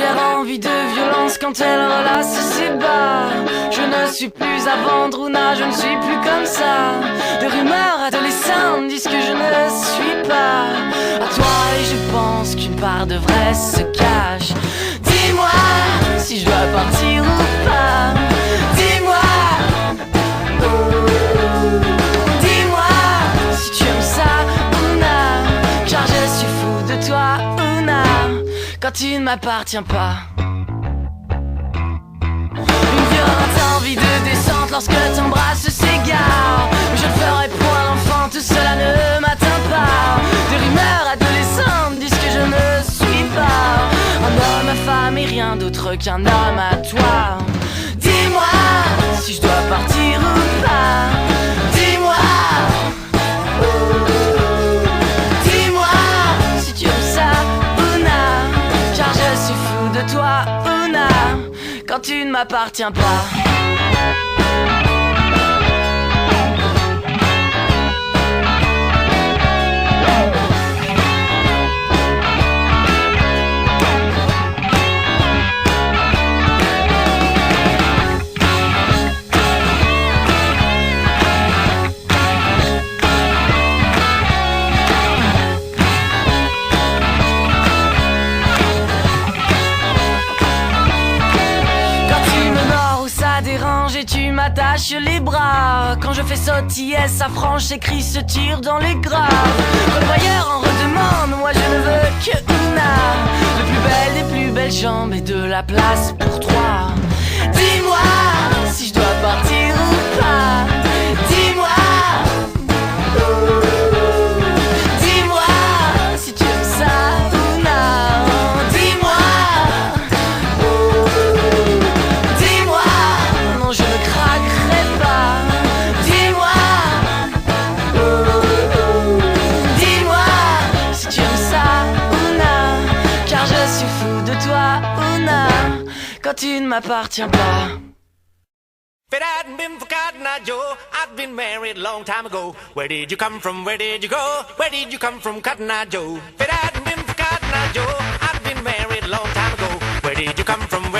J'ai envie de violence quand elle relasse ses bas. Je ne suis plus à vendre, Ouna, je ne suis plus comme ça. De rumeurs adolescentes disent que je ne suis pas à toi. Et je pense qu'une part de vrai se cache. Dis-moi si je dois partir ou pas. Dis-moi, dis-moi si tu aimes ça, Ouna, car je suis fou de toi, Ouna, quand tu ne m'appartiens pas. Une violente envie de descente lorsque t'embrasses s'égare. Mais je ne ferai point l'enfant, tout cela ne m'atteint pas. Des rumeurs adolescentes disent que je ne suis pas un homme, ma femme et rien d'autre qu'un homme à toi. Dis-moi si je dois partir ou pas. Dis-moi, dis-moi si tu aimes ça, Ouna, car je suis fou de toi, Ouna, quand tu ne m'appartiens pas. Et tu m'attaches les bras. Quand je fais sautiller sa frange, ses cris se tirent dans les graves. Quand le voyeur en redemande, moi je ne veux que Ouna, de plus belle des plus belles jambes et de la place pour toi. Dis-moi si je dois partir ou pas. Dis-moi, dis-moi si tu aimes ça, Ouna. Dis-moi, dis-moi, non je ne craquerai pas. Dis-moi, dis-moi si tu aimes ça, Ouna, car je suis fou de toi, Ouna, quand tu ne m'appartiens pas. If it hadn't been for Cotton Eye Joe, I'd been married a long time ago. Where did you come from? Where did you go? Where did you come from, Cotton Eye Joe? If it hadn't been for Cotton Eye Joe, I'd been married a long time ago. Where did you come from?